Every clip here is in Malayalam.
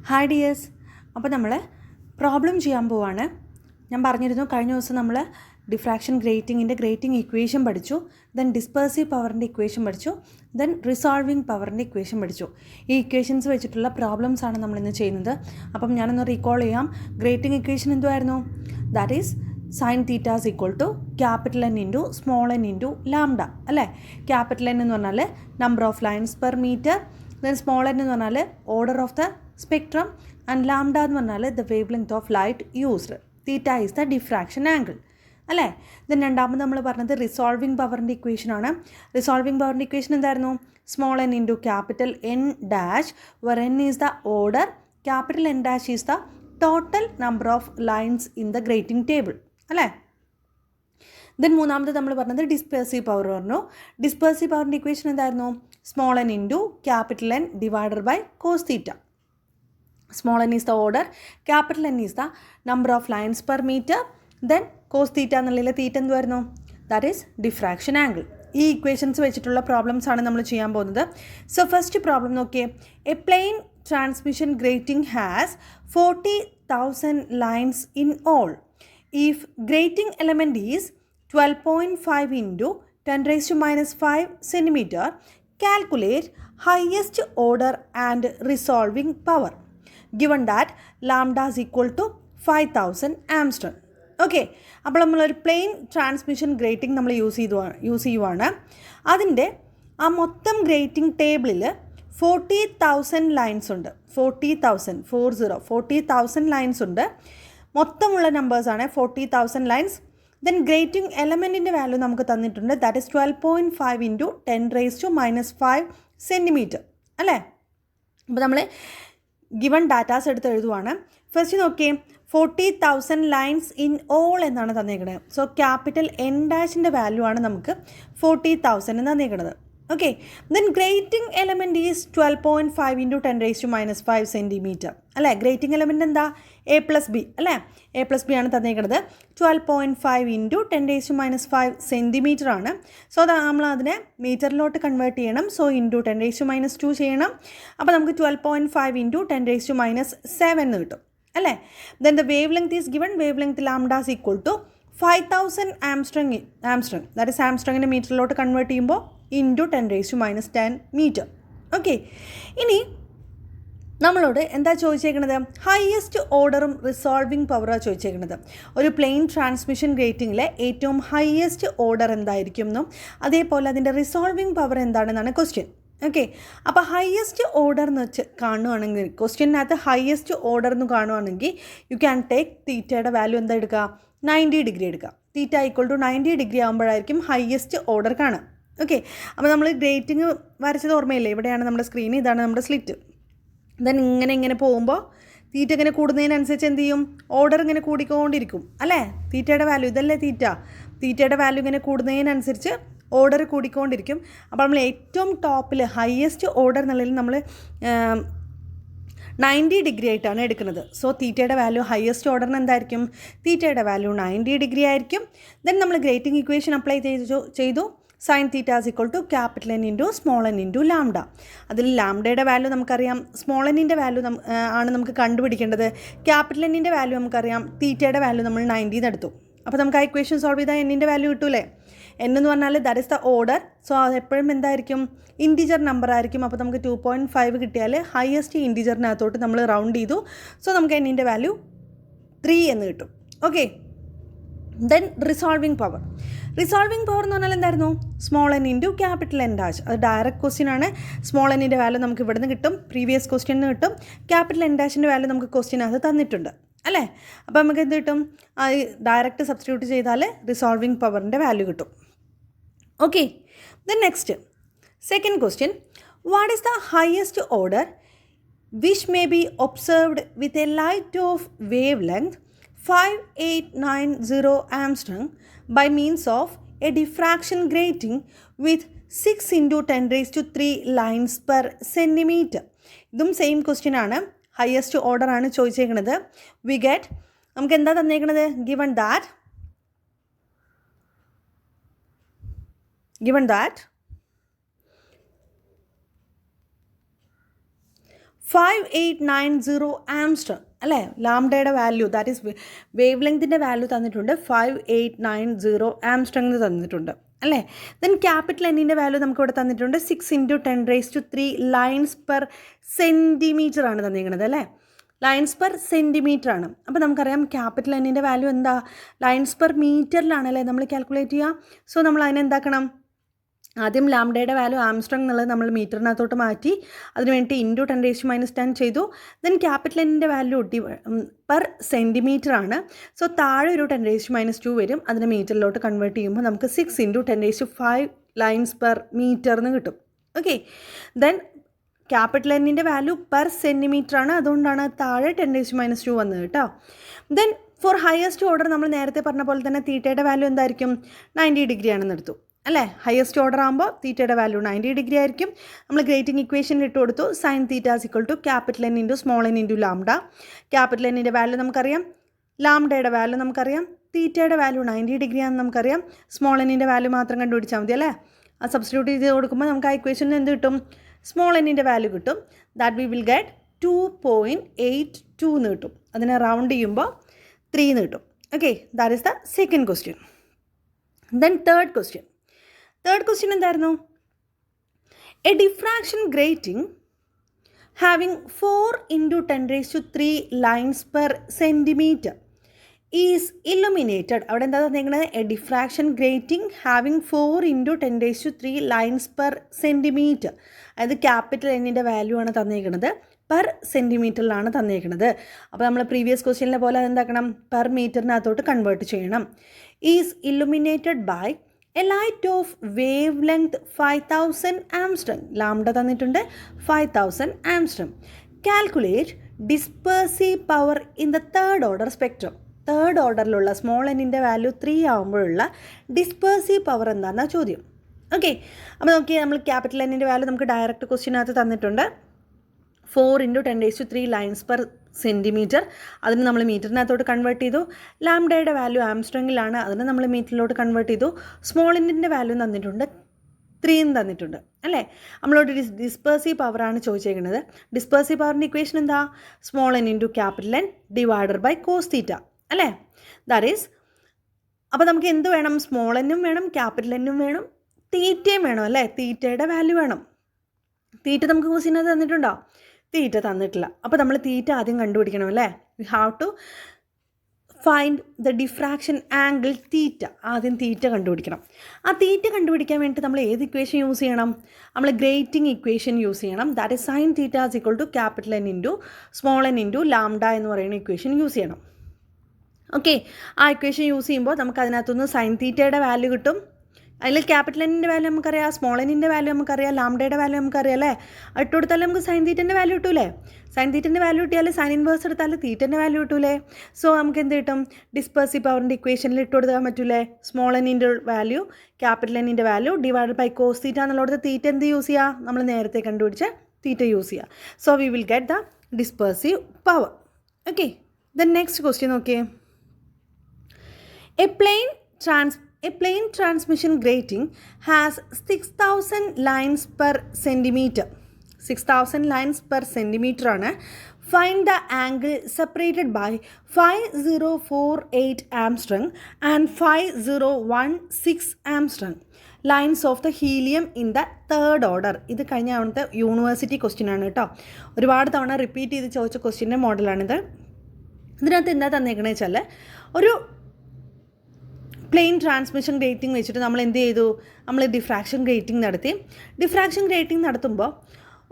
Hi dears. അപ്പോൾ നമ്മൾ പ്രോബ്ലം ചെയ്യാൻ പോവാണ്. ഞാൻ പറഞ്ഞിരുന്നു കഴിഞ്ഞ ദിവസം നമ്മൾ ഡിഫ്രാക്ഷൻ ഗ്രേറ്റിംഗ് ഇക്വേഷൻ പഠിച്ചു, ദെൻ ഡിസ്പേഴ്സീവ് പവറിൻ്റെ ഇക്വേഷൻ പഠിച്ചു, ദെൻ റിസോൾവിങ് പവറിൻ്റെ ഇക്വേഷൻ പഠിച്ചു. ഈ ഇക്വേഷൻസ് വെച്ചിട്ടുള്ള പ്രോബ്ലംസ് ആണ് നമ്മളിന്ന് ചെയ്യുന്നത്. അപ്പം ഞാനൊന്ന് റീകോൾ ചെയ്യാം. ഗ്രേറ്റിംഗ് ഇക്വേഷൻ എന്തുമായിരുന്നു? That is sine theta is equal to capital N into small N into lambda അല്ലേ. ക്യാപിറ്റൽ എൻ എന്ന് പറഞ്ഞാൽ number of lines per metre, then small N എന്ന് പറഞ്ഞാൽ order of the spectrum, and lambda എന്ന് പറഞ്ഞാൽ the wavelength of light used. Theta is the diffraction angle അല്ലേ. ദെൻ രണ്ടാമത് നമ്മൾ പറഞ്ഞത് റിസോൾവിങ് പവറിൻ്റെ ഇക്വേഷനാണ്. റിസോൾവിങ് പവറിൻ്റെ ഇക്വേഷൻ എന്തായിരുന്നു? Small N into capital N dash, where N is the order, capital N dash is the total number of lines in the grating table അല്ലേ. ദെൻ മൂന്നാമത് നമ്മൾ പറഞ്ഞത് ഡിസ്പേഴ്സീവ് പവർ പറഞ്ഞു. ഡിസ്പേഴ്സീവ് പവറിൻ്റെ ഇക്വേഷൻ എന്തായിരുന്നു? Small N into capital N divided by cos theta. Small N is the order, capital N is the number of lines per metre, then cos theta എന്നുള്ളതിൽ തീറ്റ എന്തുവായിരുന്നു? That is diffraction angle. ഈ ഇക്വേഷൻസ് വെച്ചിട്ടുള്ള പ്രോബ്ലംസ് ആണ് നമ്മൾ ചെയ്യാൻ പോകുന്നത്. സോ ഫസ്റ്റ് പ്രോബ്ലം നോക്കിയേ. A plane transmission grating has 40,000 lines in all. If grating element is 12.5 into 10 raised to minus 5 centimeter, calculate highest order and resolving power, given that lambda is equal to 5,000 Armstrong. Okay, അപ്പോൾ നമ്മളൊരു പ്ലെയിൻ ട്രാൻസ്മിഷൻ ഗ്രേറ്റിംഗ് നമ്മൾ യൂസ് ചെയ്യുവാണ്. അതിൻ്റെ ആ മൊത്തം ഗ്രേറ്റിംഗ് ടേബിളിൽ 40,000 ലൈൻസ് ഉണ്ട്. 40,000 ലൈൻസ് ഉണ്ട്. മൊത്തമുള്ള നമ്പേഴ്സാണ് 40,000 ലൈൻസ്. ദെൻ ഗ്രേറ്റിംഗ് എലമെൻറ്റിൻ്റെ വാല്യൂ നമുക്ക് തന്നിട്ടുണ്ട്. That is 12.5 into 10 raised to minus 5 centimeter അല്ലേ. അപ്പോൾ നമ്മൾ ഗിവൺ ഡാറ്റാസ് എടുത്ത് എഴുതുവാണ്. ഫസ്റ്റ് നോക്കിയേ, 40,000 ലൈൻസ് ഇൻ ഓൾ എന്നാണ് തന്നേക്കുന്നത്. സോ ക്യാപിറ്റൽ എൻ ഡാഷിൻ്റെ വാല്യൂ ആണ് നമുക്ക് 40,000 എന്ന് തന്നേക്കുന്നത്. Okay, then grating element is 12.5 into 10 raised to minus 5 centimeter അല്ലേ. ഗ്രേറ്റിംഗ് എലമെൻറ്റ് എന്താ? എ പ്ലസ് ബി അല്ലേ. എ പ്ലസ് ബി ആണ് തന്നേക്കുന്നത്. 12.5 into 10 raised to minus 5 centimeter ആണ്. സോ നമ്മൾ അതിനെ മീറ്ററിലോട്ട് കൺവേർട്ട് ചെയ്യണം. So into 10 raised to minus 2 ചെയ്യണം. അപ്പോൾ നമുക്ക് 12.5 ഇൻറ്റു 10 raised to minus 7 എന്ന് കിട്ടും അല്ലേ. Then the wavelength is given. Wavelength lambda is equal to 5,000 angstrom. That is ആംസ്ട്രോങ്ങിൻ്റെ മീറ്ററിലോട്ട് കൺവേർട്ട് ചെയ്യുമ്പോൾ into 10 raised to minus 10 meter. Okay, ഇനി നമ്മളോട് എന്താ ചോദിച്ചേക്കുന്നത്? ഹയസ്റ്റ് ഓർഡറും റിസോൾവിങ് പവറാണ് ചോദിച്ചേക്കുന്നത്. ഒരു പ്ലെയിൻ ട്രാൻസ്മിഷൻ ഗ്രേറ്റിംഗിലെ ഏറ്റവും ഹയസ്റ്റ് ഓർഡർ എന്തായിരിക്കും എന്നും അതേപോലെ അതിൻ്റെ റിസോൾവിങ് പവർ എന്താണെന്നാണ് ക്വസ്റ്റ്യൻ. ഓക്കെ, അപ്പോൾ ഹയസ്റ്റ് ഓർഡർ എന്ന് വെച്ച് കാണുവാണെങ്കിൽ, ക്വസ്റ്റ്യനകത്ത് ഹയസ്റ്റ് ഓർഡർ എന്ന് കാണുവാണെങ്കിൽ യു ക്യാൻ ടേക്ക് തീറ്റയുടെ വാല്യൂ എന്താ എടുക്കുക? 90 ഡിഗ്രി എടുക്കുക. തീറ്റ ഈക്വൽ ടു 90 ഡിഗ്രി ആകുമ്പോഴായിരിക്കും ഹയസ്റ്റ് ഓർഡർ കാണുക. ഓക്കെ, അപ്പോൾ നമ്മൾ ഗ്രേറ്റിംഗ് വരച്ചത് ഓർമ്മയില്ലേ? ഇവിടെയാണ് നമ്മുടെ സ്ക്രീൻ, ഇതാണ് നമ്മുടെ സ്ലിറ്റ്. ദെൻ ഇങ്ങനെ പോകുമ്പോൾ തീറ്റ ഇങ്ങനെ കൂടുന്നതിനനുസരിച്ച് എന്ത് ചെയ്യും? ഓർഡർ ഇങ്ങനെ കൂടിക്കൊണ്ടിരിക്കും അല്ലേ. തീറ്റയുടെ വാല്യൂ ഇതല്ലേ തീറ്റയുടെ വാല്യൂ ഇങ്ങനെ കൂടുന്നതിനനുസരിച്ച് ഓർഡർ കൂടിക്കൊണ്ടിരിക്കും. അപ്പോൾ നമ്മൾ ഏറ്റവും ടോപ്പിൽ ഹയസ്റ്റ് ഓർഡർ എന്നുള്ളതിൽ നമ്മൾ 90 ഡിഗ്രി ആയിട്ടാണ് എടുക്കുന്നത്. സോ തീറ്റയുടെ വാല്യൂ ഹയസ്റ്റ് ഓർഡറിന് എന്തായിരിക്കും? തീറ്റയുടെ വാല്യൂ 90 ഡിഗ്രി ആയിരിക്കും. ദെൻ നമ്മൾ ഗ്രേറ്റിംഗ് ഇക്വേഷൻ അപ്ലൈ ചെയ്തു. Sine theta is equal to capital N into small N into lambda. അതിൽ ലാംഡയുടെ വാല്യൂ നമുക്കറിയാം, സ്മോൾ എന്നിൻ്റെ വാല്യൂ ആണ് നമുക്ക് കണ്ടുപിടിക്കേണ്ടത്. ക്യാപിറ്റൽ എന്നിൻ്റെ വാല്യൂ നമുക്കറിയാം, തീറ്റയുടെ വാല്യൂ നമ്മൾ 90 എടുത്തു. അപ്പോൾ നമുക്ക് ആ ഇക്വേഷൻ സോൾവ് ചെയ്താൽ എന്നിൻ്റെ വാല്യൂ കിട്ടൂലേ. എൻ എന്ന് പറഞ്ഞാൽ that is the order. So അത് എപ്പോഴും എന്തായിരിക്കും? ഇൻറ്റിജർ നമ്പർ ആയിരിക്കും. അപ്പോൾ നമുക്ക് 2.5 കിട്ടിയാൽ ഹയസ്റ്റ് ഇൻറ്റിജറിനകത്തോട്ട് നമ്മൾ റൗണ്ട് ചെയ്തു. സോ നമുക്ക് എന്നിൻ്റെ വാല്യൂ 3 എന്ന് കിട്ടും. Okay, then resolving power. Resolving power എന്ന് പറഞ്ഞാൽ എന്തായിരുന്നു? Small N into capital N dash. അത് ഡയറക്റ്റ് ക്വസ്റ്റ്യൻ ആണ്. സ്മോൾ എന്നിൻ്റെ വാല്യൂ നമുക്ക് ഇവിടെ നിന്ന് കിട്ടും, പ്രീവിയസ് ക്വസ്റ്റ്യനിൽ കിട്ടും. ക്യാപിറ്റൽ എൻ ഡാഷിൻ്റെ വാല്യൂ നമുക്ക് ക്വസ്റ്റ്യനകത്ത് തന്നിട്ടുണ്ട് അല്ലേ. അപ്പോൾ നമുക്ക് എന്ത് കിട്ടും? ഡയറക്റ്റ് സബ്സ്റ്റിറ്റ്യൂട്ട് ചെയ്താൽ റിസോൾവിങ് പവറിൻ്റെ വാല്യൂ കിട്ടും. Okay, then next second question. What is the highest order which may be observed with a light of wave length 5890 Armstrong by means of a diffraction grating with 6 into 10 raised to 3 lines per centimeter. ഇതും സെയിം ക്വസ്റ്റ്യൻ ആണ്. ഹയസ്റ്റ് ഓർഡർ ആണ് ചോദിച്ചേക്കുന്നത്. വി ഗെറ്റ്, നമുക്ക് എന്താ തന്നേക്കുന്നത്? ഗിവൺ ദാറ്റ് 5890 ആംസ്ട്രോങ് അല്ലേ? ലാംഡയുടെ വാല്യൂ, ദാറ്റ് ഈസ് വേവ് ലെങ്തിൻ്റെ വാല്യൂ തന്നിട്ടുണ്ട് 5890 ആംസ്ട്രോങ് എന്ന് തന്നിട്ടുണ്ട് അല്ലേ? ദെൻ ക്യാപിറ്റൽ എന്നിൻ്റെ വാല്യൂ നമുക്ക് ഇവിടെ തന്നിട്ടുണ്ട് 6 × 10⁻³ ലൈൻസ് പെർ സെൻറ്റിമീറ്റർ ആണ് തന്നിരിക്കുന്നത് അല്ലേ? ലൈൻസ് പെർ സെൻറ്റിമീറ്റർ ആണ്. അപ്പോൾ നമുക്കറിയാം ക്യാപിറ്റൽ എന്നിൻ്റെ വാല്യൂ എന്താ? ലൈൻസ് പെർ മീറ്ററിലാണല്ലേ നമ്മൾ കാൽക്കുലേറ്റ് ചെയ്യുക. സോ നമ്മൾ അതിനെന്താക്കണം? ആദ്യം ലാംഡയുടെ വാല്യൂ ആംസ്ട്രോങ് എന്നുള്ളത് നമ്മൾ മീറ്ററിനകത്തോട്ട് മാറ്റി, അതിന് വേണ്ടി ഇൻറ്റു 10⁻⁻10 ചെയ്തു. ദെൻ ക്യാപിറ്റൽ എന്നിൻ്റെ വാല്യൂ പെർ സെൻറ്റിമീറ്റർ ആണ്. സോ താഴെ ഒരു 10⁻² വരും, അതിനെ മീറ്ററിലോട്ട് കൺവേർട്ട് ചെയ്യുമ്പോൾ നമുക്ക് 6 × 10⁵ ലൈൻസ് പെർ മീറ്റർ എന്ന് കിട്ടും. ഓക്കെ, ദെൻ ക്യാപിറ്റൽ എന്നിൻ്റെ വാല്യൂ പെർ സെൻറ്റിമീറ്റർ ആണ്, അതുകൊണ്ടാണ് താഴെ 10⁻² വന്നത് കേട്ടോ. ദെൻ ഫോർ ഹയസ്റ്റ് ഓർഡർ നമ്മൾ നേരത്തെ പറഞ്ഞ പോലെ തന്നെ തീറ്റയുടെ വാല്യൂ എന്തായിരിക്കും? 90 ഡിഗ്രി ആണെന്ന് എടുത്തു അല്ലേ? ഹയസ്റ്റ് ഓർഡർ ആകുമ്പോൾ തീറ്റയുടെ വാല്യൂ 90 ഡിഗ്രി ആയിരിക്കും. നമ്മൾ ഗ്രേറ്റിംഗ് ഇക്വേഷനിൽ ഇട്ട് കൊടുത്തു sin θ capital N × small n × lambda. Capital എന്നിൻ്റെ വാല്യൂ നമുക്കറിയാം, ലാംഡയുടെ വാല്യൂ നമുക്കറിയാം, തീറ്റയുടെ വാല്യൂ 90 ഡിഗ്രി ആണെന്ന് നമുക്കറിയാം. സ്മോൾ എന്നിൻ്റെ വാല്യൂ മാത്രം കണ്ടുപിടിച്ചാൽ മതി അല്ലേ? ആ സബ്സ്റ്റിറ്റ്യൂട്ട് ചെയ്ത് കൊടുക്കുമ്പോൾ നമുക്ക് ആ ഇക്വേഷനിൽ എന്ത് കിട്ടും? സ്മോൾ എന്നിൻ്റെ വാല്യൂ കിട്ടും. ദാറ്റ് വി വിൽ ഗെറ്റ് 2.82 എന്ന് കിട്ടും. അതിനെ റൗണ്ട് ചെയ്യുമ്പോൾ 3 എന്ന് കിട്ടും. Okay, that is the second question. Then third question എന്തായിരുന്നു? A diffraction grating having 4 × 10⁻³ lines per centimetre is illuminated. അവിടെ എന്താ തന്നിരിക്കുന്നത്? A diffraction grating having 4 × 10⁻³ lines per centimetre. അതായത് ക്യാപിറ്റൽ എന്നിൻ്റെ വാല്യൂ ആണ് തന്നിരിക്കുന്നത്, പെർ സെൻറ്റിമീറ്ററിലാണ് തന്നിരിക്കുന്നത്. അപ്പോൾ നമ്മൾ പ്രീവിയസ് ക്വസ്റ്റ്യനിലെ പോലെ അതെന്താക്കണം? പെർ മീറ്ററിനകത്തോട്ട് കൺവേർട്ട് ചെയ്യണം. Is illuminated by a light of wavelength 5000 angstrom. Lambda തന്നിട്ടുണ്ട് 5000 angstrom. Calculate dispersive power in the third order spectrum. Third ഓർഡറിലുള്ള സ്മോൾ എന്നിൻ്റെ വാല്യൂ 3 ആകുമ്പോഴുള്ള ഡിസ്പേഴ്സീവ് പവർ എന്താണെന്നാണ് ചോദ്യം. ഓക്കെ, അപ്പോൾ നോക്കിയാൽ നമ്മൾ ക്യാപിറ്റൽ എന്നിൻ്റെ വാല്യൂ നമുക്ക് ഡയറക്റ്റ് ക്വസ്റ്റ്യനകത്ത് തന്നിട്ടുണ്ട് 4 × 10⁻³ ലൈൻസ് പെർ സെൻറ്റിമീറ്റർ. അതിന് നമ്മൾ മീറ്ററിനകത്തോട്ട് കൺവേർട്ട് ചെയ്തു. ലാംഡയുടെ വാല്യൂ ആംസ്ട്രോങ്ങിലാണ്, അതിന് നമ്മൾ മീറ്ററിലോട്ട് കൺവേർട്ട് ചെയ്തു. സ്മോൾ എന്നിൻ്റെ വാല്യൂ തന്നിട്ടുണ്ട് 3 എന്ന് തന്നിട്ടുണ്ട് അല്ലേ? നമ്മളോട് ഡിസ്പേഴ്സീവ് പവറാണ് ചോദിച്ചേക്കുന്നത്. ഡിസ്പേഴ്സീവ് പവറിൻ്റെ ഇക്വേഷൻ എന്താ? Small n × capital N divided by cos theta അല്ലേ? ദാറ്റ് ഈസ്, അപ്പോൾ നമുക്ക് എന്ത് വേണം? സ്മോൾ എന്നും വേണം, ക്യാപിറ്റൽ എന്നും വേണം, തീറ്റയും വേണം അല്ലേ? തീറ്റയുടെ വാല്യൂ വേണം. തീറ്റ നമുക്ക് ക്വസ്റ്റ്യനകത്ത് തന്നിട്ടുണ്ടോ? തീറ്റ തന്നിട്ടില്ല. അപ്പോൾ നമ്മൾ തീറ്റ ആദ്യം കണ്ടുപിടിക്കണം അല്ലേ? We have to find the diffraction angle theta. ആദ്യം തീറ്റ കണ്ടുപിടിക്കണം. ആ തീറ്റ കണ്ടുപിടിക്കാൻ വേണ്ടി നമ്മൾ ഏത് ഇക്വേഷൻ യൂസ് ചെയ്യണം? നമ്മൾ ഗ്രേറ്റിംഗ് ഇക്വേഷൻ യൂസ് ചെയ്യണം. That is sin θ capital N × small n × lambda എന്ന് പറയുന്ന ഇക്വേഷൻ യൂസ് ചെയ്യണം. ഓക്കെ, ആ ഇക്വേഷൻ യൂസ് ചെയ്യുമ്പോൾ നമുക്ക് അതിനകത്തുനിന്ന് sin θയുടെ വാല്യൂ കിട്ടും. അതിൽ ക്യാപിറ്റൽ എന്നിൻ്റെ വാല്യൂ നമുക്കറിയാം, സ്മോൾ എന്നിൻ്റെ വാല്യൂ നമുക്കറിയാം, ലാംഡയുടെ വാല്യൂ നമുക്കറിയാം അല്ലേ? ഇട്ട് കൊടുത്താൽ നമുക്ക് sin θൻ്റെ വാല്യൂ കിട്ടൂലേ? sin θൻ്റെ വാല്യൂ കിട്ടിയാൽ സൈൻ ഇൻവേഴ്സ് എടുത്താൽ തീറ്റൻ്റെ വാല്യൂ കിട്ടൂലേ? സോ നമുക്ക് എന്ത് കിട്ടും? ഡിസ്പേഴ്സീവ് പവറിൻ്റെ ഇക്വേഷനിൽ ഇട്ട് കൊടുക്കാൻ പറ്റൂലേ? സ്മോൾ എന്നിൻ്റെ വാല്യൂ ക്യാപിറ്റൽ എന്നിൻ്റെ value divided by cos theta എന്നുള്ളത് തീറ്റ എന്ത് യൂസ് ചെയ്യുക? നമ്മൾ നേരത്തെ കണ്ടുപിടിച്ച തീറ്റ യൂസ് ചെയ്യുക. So we will get the dispersive power. Okay, then next question നോക്കിയേ. A plane transmission grating has 6000 lines per centimeter. 6000 lines per centimeter ആണ്. Find the angle separated by 5048 Armstrong and 5016 Armstrong lines of the helium in the third order. ഇത് കഴിഞ്ഞ അവിടുത്തെ യൂണിവേഴ്സിറ്റി ക്വസ്റ്റ്യൻ ആണ് കേട്ടോ. ഒരുപാട് തവണ റിപ്പീറ്റ് ചെയ്ത് ചോദിച്ച ക്വസ്റ്റ്യൻ്റെ മോഡലാണിത്. ഇതിനകത്ത് എന്താ തന്നേക്കണേ വെച്ചാൽ, ഒരു പ്ലെയിൻ ട്രാൻസ്മിഷൻ ഗ്രേറ്റിംഗ് വെച്ചിട്ട് നമ്മൾ എന്ത് ചെയ്തു? നമ്മൾ ഡിഫ്രാക്ഷൻ ഗ്രേറ്റിംഗ് നടത്തി. ഡിഫ്രാക്ഷൻ ഗ്രേറ്റിംഗ് നടത്തുമ്പോൾ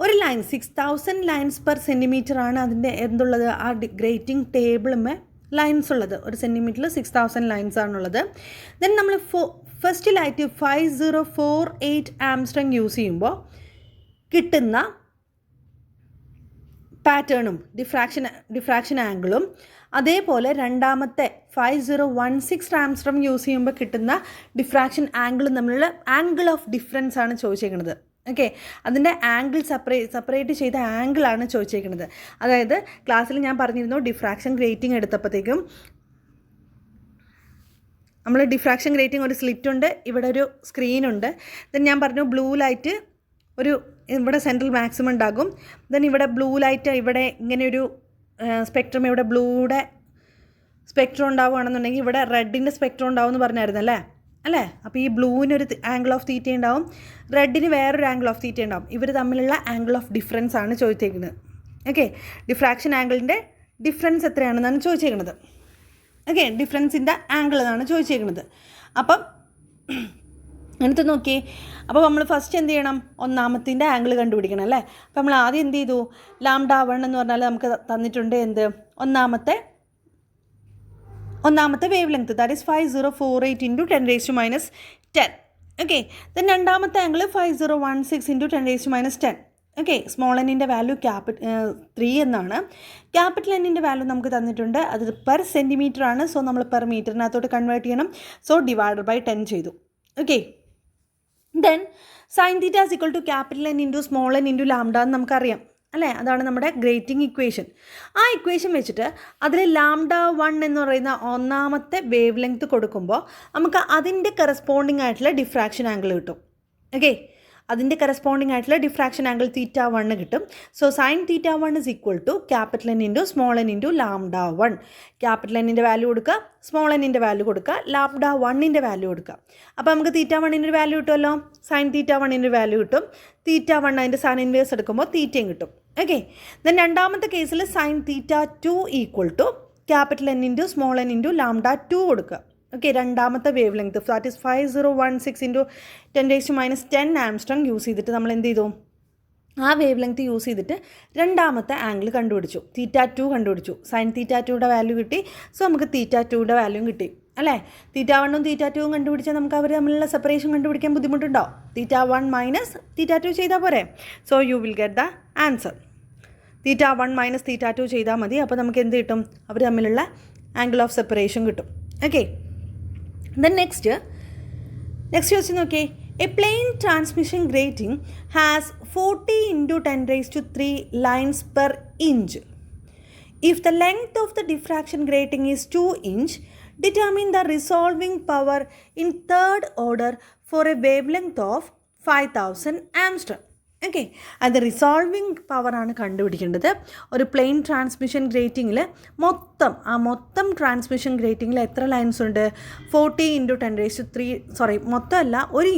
ഒരു ലൈൻ 6000 ലൈൻസ് പെർ സെൻറ്റിമീറ്റർ ആണ് അതിൻ്റെ എന്തുള്ളത്? ആ ഗ്രേറ്റിംഗ് ടേബിളുമേ ലൈൻസ് ഉള്ളത്. ഒരു സെൻറ്റിമീറ്ററിൽ 6000 ലൈൻസ് ആണുള്ളത്. ദെൻ നമ്മൾ ഫസ്റ്റിലായിട്ട് 5048 ആംസ്ട്രോങ് യൂസ് ചെയ്യുമ്പോൾ കിട്ടുന്ന പാറ്റേണും ഡിഫ്രാക്ഷൻ ആംഗിളും, അതേപോലെ രണ്ടാമത്തെ 5016 ആംസ്ട്രോങ് യൂസ് ചെയ്യുമ്പോൾ കിട്ടുന്ന ഡിഫ്രാക്ഷൻ ആംഗിളും തമ്മിലുള്ള ആംഗിൾ ഓഫ് ഡിഫറൻസ് ആണ് ചോദിച്ചേക്കുന്നത്. ഓക്കെ, അതിൻ്റെ ആംഗിൾ സെപ്പറേറ്റ് ചെയ്ത ആംഗിളാണ് ചോദിച്ചേക്കുന്നത്. അതായത് ക്ലാസ്സിൽ ഞാൻ പറഞ്ഞിരുന്നു, ഡിഫ്രാക്ഷൻ ഗ്രേറ്റിംഗ് എടുത്തപ്പോഴത്തേക്കും നമ്മൾ ഡിഫ്രാക്ഷൻ ഗ്രേറ്റിംഗ് ഒരു സ്ലിറ്റ് ഉണ്ട്, ഇവിടെ ഒരു സ്ക്രീനുണ്ട്. ദെൻ ഞാൻ പറഞ്ഞു ബ്ലൂ ലൈറ്റ് ഇവിടെ സെൻട്രൽ മാക്സിമം ഉണ്ടാകും. ദെൻ ഇവിടെ ബ്ലൂ ലൈറ്റ് ഇവിടെ ഇങ്ങനെയൊരു സ്പെക്ട്രം, ഇവിടെ ബ്ലൂയുടെ സ്പെക്ട്രം ഉണ്ടാവുകയാണെന്നുണ്ടെങ്കിൽ ഇവിടെ റെഡിൻ്റെ സ്പെക്ട്രം ഉണ്ടാവും എന്ന് പറഞ്ഞായിരുന്നല്ലേ അല്ലേ? അപ്പോൾ ഈ ബ്ലൂവിനൊരു ആംഗിൾ ഓഫ് തീറ്റ ഉണ്ടാവും, റെഡിന് വേറൊരു ആംഗിൾ ഓഫ് തീറ്റ ഉണ്ടാവും. ഇവർ തമ്മിലുള്ള ആംഗിൾ ഓഫ് ഡിഫറൻസ് ആണ് ചോദിച്ചേക്കുന്നത്. ഓക്കെ, ഡിഫ്രാക്ഷൻ ആംഗിളിൻ്റെ ഡിഫറൻസ് എത്രയാണെന്നാണ് ചോദിച്ചേക്കുന്നത്. ഓക്കെ, ഡിഫറൻസിൻ്റെ ആംഗിൾ എന്നാണ് ചോദിച്ചേക്കുന്നത്. അപ്പം എന്നിട്ട് നോക്കിയേ, അപ്പോൾ നമ്മൾ ഫസ്റ്റ് എന്ത് ചെയ്യണം? ഒന്നാമത്തിൻ്റെ ആംഗിൾ കണ്ടുപിടിക്കണം അല്ലേ? അപ്പോൾ നമ്മൾ ആദ്യം എന്ത് ചെയ്തു? λ1 എന്ന് പറഞ്ഞാൽ നമുക്ക് തന്നിട്ടുണ്ട് എന്ത്? ഒന്നാമത്തെ wavelength, that is 5048 × 10⁻10. Okay, then രണ്ടാമത്തെ ആംഗിൾ 5016 × 10⁻10. ഓക്കെ, സ്മോൾ എന്നിൻ്റെ വാല്യൂ 3 എന്നാണ്. ക്യാപിറ്റൽ എന്നിൻ്റെ വാല്യൂ നമുക്ക് തന്നിട്ടുണ്ട്, അത് പെർ സെൻറ്റിമീറ്റർ ആണ്. സോ നമ്മൾ പെർ മീറ്ററിനകത്തോട്ട് കൺവേർട്ട് ചെയ്യണം. സോ /10 ചെയ്തു. Okay, then sine theta is equal to capital N × small n × λ എന്ന് നമുക്കറിയാം അല്ലേ? അതാണ് നമ്മുടെ ഗ്രേറ്റിംഗ് ഇക്വേഷൻ. ആ ഇക്വേഷൻ വെച്ചിട്ട് അതിൽ λ1 എന്ന് പറയുന്ന ഒന്നാമത്തെ വേവ് ലെങ്ത് കൊടുക്കുമ്പോൾ നമുക്ക് അതിൻ്റെ കറസ്പോണ്ടിങ് ആയിട്ടുള്ള ഡിഫ്രാക്ഷൻ ആംഗിൾ കിട്ടും. ഓക്കെ, അതിൻ്റെ കറസ്പോണ്ടിങ് ആയിട്ടുള്ള ഡിഫ്രാക്ഷൻ ആംഗിൾ θ1 കിട്ടും. So sine θ1 is equal to capital N × small n × λ1. Capital എന്നിൻ്റെ വാല്യൂ കൊടുക്കുക, സ്മോൾ എന്നിൻ്റെ വാല്യൂ കൊടുക്കുക, λ1ൻ്റെ വാല്യൂ കൊടുക്കുക. അപ്പോൾ നമുക്ക് θ1ൻ്റെ ഒരു വാല്യൂ കിട്ടുമല്ലോ, സൈൻ θ1ൻ്റെ വാല്യൂ കിട്ടും. θ1 അതിൻ്റെ സൈൻ ഇൻവേഴ്സ് എടുക്കുമ്പോൾ തീറ്റയും കിട്ടും. ഓക്കെ, ദെൻ രണ്ടാമത്തെ കേസിൽ sine θ2 equal to capital N × small n × λ2 കൊടുക്കുക. ഓക്കെ, രണ്ടാമത്തെ wavelength that is 5016 × 10⁻10 angstrom use ചെയ്തിട്ട് നമ്മൾ എന്ത് ചെയ്തു? ആ വേവ് ലെങ്ത് യൂസ് ചെയ്തിട്ട് രണ്ടാമത്തെ ആംഗിൾ കണ്ടുപിടിച്ചു, θ2 കണ്ടുപിടിച്ചു. സൈൻ θ2യുടെ വാല്യൂ കിട്ടി. സോ നമുക്ക് θ2യുടെ വാല്യൂം കിട്ടി അല്ലേ? θ1ഉം θ2ഉം കണ്ടുപിടിച്ചാൽ നമുക്ക് അവർ തമ്മിലുള്ള സെപ്പറേഷൻ കണ്ടുപിടിക്കാൻ ബുദ്ധിമുട്ടുണ്ടോ? θ1 - θ2 ചെയ്താൽ പോരെ? So you will get the answer. θ1 - θ2 ചെയ്താൽ മതി. അപ്പോൾ നമുക്ക് എന്ത് കിട്ടും? അവർ തമ്മിലുള്ള ആംഗിൾ ഓഫ് സെപ്പറേഷൻ കിട്ടും. Okay, then next question, okay, a plane transmission grating has 40 × 10⁻³ lines per inch. If the length of the diffraction grating is 2 inch, determine the resolving power in third order for a wavelength of 5000 Angstrom. Okay, അത് റിസോൾവിങ് പവറാണ് കണ്ടുപിടിക്കേണ്ടത്. ഒരു പ്ലെയിൻ ട്രാൻസ്മിഷൻ ഗ്രേറ്റിങ്ങിൽ മൊത്തം ട്രാൻസ്മിഷൻ ഗ്രേറ്റിങ്ങിൽ എത്ര ലൈൻസ് ഉണ്ട്? 40 × 10⁻³ മൊത്തമല്ല, ഒരു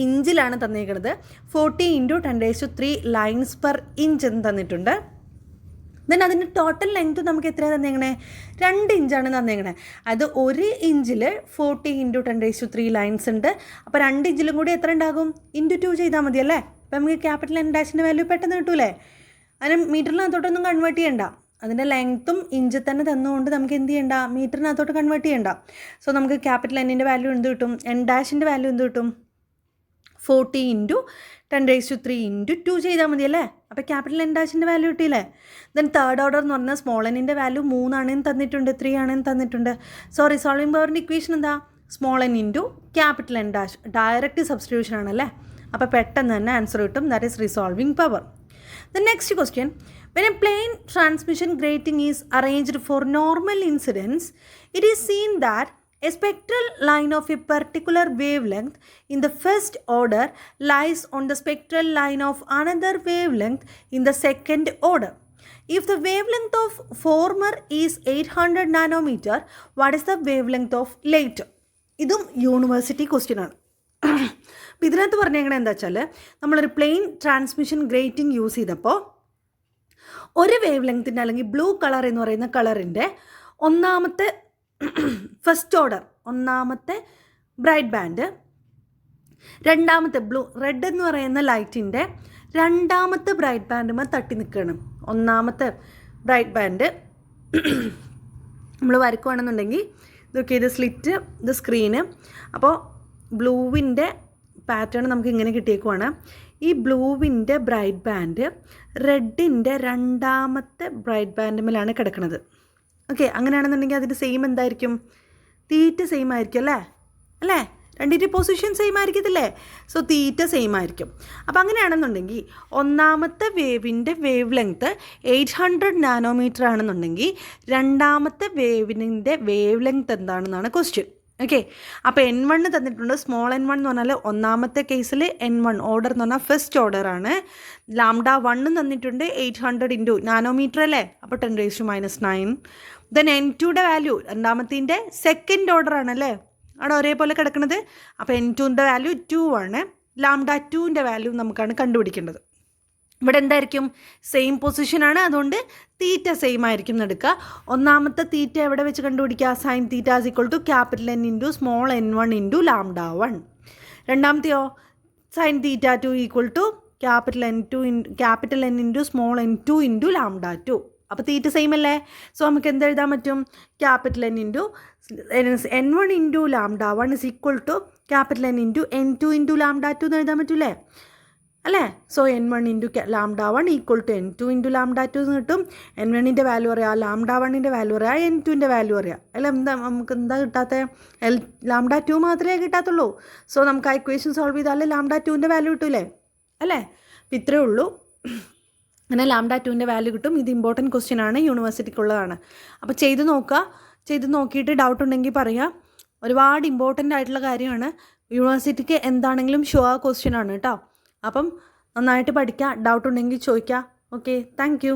ഇഞ്ചിലാണ് തന്നിരിക്കുന്നത്. 40 × 10⁻³ ലൈൻസ് പെർ ഇഞ്ച് എന്ന് തന്നിട്ടുണ്ട്. ദെൻ അതിൻ്റെ ടോട്ടൽ ലെങ്ത് നമുക്ക് എത്രയാണ് തന്നേക്കണേ? 2 ഇഞ്ചാണ് തന്നേക്കണേ. അത് 1 ഇഞ്ചിൽ 40 × 10⁻³ ലൈൻസ് ഉണ്ട്. അപ്പോൾ 2 ഇഞ്ചിലും കൂടി എത്ര ഉണ്ടാകും? × 2 ചെയ്താൽ മതി അല്ലേ? അപ്പോൾ നമുക്ക് ക്യാപിറ്റൽ N' വാല്യൂ പെട്ടെന്ന് കിട്ടൂലേ? അതിന് മീറ്ററിനകത്തോട്ടൊന്നും കൺവേർട്ട് ചെയ്യണ്ട. അതിൻ്റെ ലെങ്ത്തും ഇഞ്ചിൽ തന്നെ തന്നുകൊണ്ട് നമുക്ക് എന്ത് ചെയ്യണ്ട? മീറ്ററിനകത്തോട്ട് കൺവേർട്ട് ചെയ്യണ്ട. സോ നമുക്ക് ക്യാപിറ്റൽ Nൻ്റെ വാല്യൂ എന്ത് കിട്ടും? N' വാല്യൂ എന്ത് കിട്ടും? 40 × 10⁻³ × 2 ചെയ്താൽ മതി അല്ലേ? അപ്പോൾ ക്യാപിറ്റൽ N' വാല്യൂ കിട്ടിയില്ലേ? ദെൻ തേർഡ് ഓർഡർ എന്ന് പറഞ്ഞാൽ സ്മോൾ എന്നിൻ്റെ വാല്യൂ 3 ആണെന്ന് തന്നിട്ടുണ്ട്, 3 ആണെന്ന് തന്നിട്ടുണ്ട്. സോ റിസോൾവിംഗ് പവറിൻ്റെ ഇക്വേഷൻ എന്താ? Small n × capital N'. Direct substitution ആണല്ലേ? അപ്പോൾ പെട്ടെന്ന് തന്നെ ആൻസർ കിട്ടും. That is resolving power. The next question, when a plane transmission grating is arranged for normal incidence, it is seen that a spectral line of a particular wavelength in the first order lies on the spectral line of another wavelength in the second order. If the wavelength of former is 800 nanometer, what is the wavelength of later? ഇതും യൂണിവേഴ്സിറ്റി ക്വസ്റ്റ്യൻ ആണ്. അപ്പോൾ ഇതിനകത്ത് പറഞ്ഞേക്കണത് എന്താ വെച്ചാൽ, നമ്മളൊരു പ്ലെയിൻ ട്രാൻസ്മിഷൻ ഗ്രേറ്റിംഗ് യൂസ് ചെയ്തപ്പോൾ ഒരു വേവ് ലെങ്ത്തിൻ്റെ അല്ലെങ്കിൽ ബ്ലൂ കളർ എന്ന് പറയുന്ന കളറിൻ്റെ ഒന്നാമത്തെ ഫസ്റ്റ് ഓർഡർ, ഒന്നാമത്തെ ബ്രൈറ്റ് ബാൻഡ്, രണ്ടാമത്തെ റെഡ് എന്ന് പറയുന്ന ലൈറ്റിൻ്റെ രണ്ടാമത്തെ ബ്രൈറ്റ് ബാൻഡുമ്പോൾ തട്ടി നിൽക്കണം. ഒന്നാമത്തെ ബ്രൈറ്റ് ബാൻഡ് നമ്മൾ വരയ്ക്കുകയാണെന്നുണ്ടെങ്കിൽ ഇതൊക്കെ ഇത് സ്ലിറ്റ്, ഇത് സ്ക്രീന്. അപ്പോൾ ബ്ലൂവിൻ്റെ പാറ്റേൺ നമുക്ക് ഇങ്ങനെ കിട്ടിയേക്കുവാണ്. ഈ ബ്ലൂവിൻ്റെ ബ്രൈറ്റ് ബാൻഡ് റെഡിൻ്റെ രണ്ടാമത്തെ ബ്രൈറ്റ് ബാൻഡുമിലാണ് കിടക്കുന്നത്. ഓക്കെ, അങ്ങനെയാണെന്നുണ്ടെങ്കിൽ അതിൻ്റെ സെയിം എന്തായിരിക്കും? തീറ്റ സെയിം ആയിരിക്കും അല്ലേ? രണ്ടിൻ്റെ പൊസിഷൻ സെയിം ആയിരിക്കത്തില്ലേ? സോ തീറ്റ സെയിം ആയിരിക്കും. അപ്പോൾ അങ്ങനെയാണെന്നുണ്ടെങ്കിൽ ഒന്നാമത്തെ വേവിൻ്റെ വേവ് ലെങ്ത്ത് 800 നാനോമീറ്റർ ആണെന്നുണ്ടെങ്കിൽ രണ്ടാമത്തെ വേവിൻ്റെ വേവ് ലെങ്ത്ത് എന്താണെന്നാണ് ക്വസ്റ്റ്യൻ. ഓക്കെ. അപ്പോൾ N1 തന്നിട്ടുണ്ട്. സ്മോൾ n1 എന്ന് പറഞ്ഞാൽ ഒന്നാമത്തെ കേസിൽ N1 ഓർഡർ എന്ന് പറഞ്ഞാൽ ഫസ്റ്റ് ഓർഡറാണ്. λ1 തന്നിട്ടുണ്ട് 800 ഇൻറ്റു നാനോമീറ്റർ അല്ലേ, അപ്പോൾ 10⁻⁹. ദെൻ N2യുടെ വാല്യൂ രണ്ടാമത്തിൻ്റെ സെക്കൻഡ് ഓർഡർ ആണല്ലേ, അവിടെ ഒരേപോലെ കിടക്കുന്നത്. അപ്പോൾ N2ൻ്റെ വാല്യൂ 2 ആണ്. λ2ൻ്റെ വാല്യൂ നമുക്കാണ് കണ്ടുപിടിക്കേണ്ടത്. ഇവിടെ എന്തായിരിക്കും, സെയിം പൊസിഷനാണ്, അതുകൊണ്ട് തീറ്റ സെയിം ആയിരിക്കും എടുക്കുക. ഒന്നാമത്തെ തീറ്റ എവിടെ വെച്ച് കണ്ടുപിടിക്കുക, sine theta is equal to N into small n1 into λ1. രണ്ടാമത്തെയോ sine theta 2 equal to N into small n2 into λ2. അപ്പോൾ തീറ്റ സെയിം അല്ലേ, സോ നമുക്ക് എന്തെഴുതാൻ പറ്റും, N into n1 into λ1 is equal to N into n2 into λ2 എന്ന് എഴുതാൻ പറ്റൂലേ അല്ലേ. So n1 into λ1 equal to n2 into λ2 എന്ന് കിട്ടും. n1ൻ്റെ വാല്യൂ അറിയാം, λ1ൻ്റെ വാല്യൂ അറിയാം, n2ൻ്റെ വാല്യൂ അറിയാം അല്ല. നമുക്ക് എന്താ കിട്ടാത്ത, λ2 മാത്രമേ കിട്ടാത്തുള്ളൂ. സോ നമുക്ക് ആ ഇക്വേഷൻ സോൾവ് ചെയ്താൽ λ2ൻ്റെ വാല്യൂ കിട്ടൂലേ അല്ലേ. അപ്പോൾ ഇത്രയേ ഉള്ളൂ. അങ്ങനെ λ2ൻ്റെ വാല്യൂ കിട്ടും. ഇത് ഇമ്പോർട്ടൻറ്റ് ക്വസ്റ്റ്യൻ ആണ്, യൂണിവേഴ്സിറ്റിക്കുള്ളതാണ്. അപ്പോൾ ചെയ്ത് നോക്കുക. ചെയ്ത് നോക്കിയിട്ട് ഡൗട്ട് ഉണ്ടെങ്കിൽ പറയാം. ഒരുപാട് ഇമ്പോർട്ടൻ്റ് ആയിട്ടുള്ള കാര്യമാണ്. യൂണിവേഴ്സിറ്റിക്ക് എന്താണെങ്കിലും ഷുവർ ക്വസ്റ്റ്യൻ ആണ് കേട്ടോ. അപ്പം നന്നായിട്ട് പഠിക്കുക. ഡൗട്ട് ഉണ്ടെങ്കിൽ ചോദിക്കുക. Okay, thank you.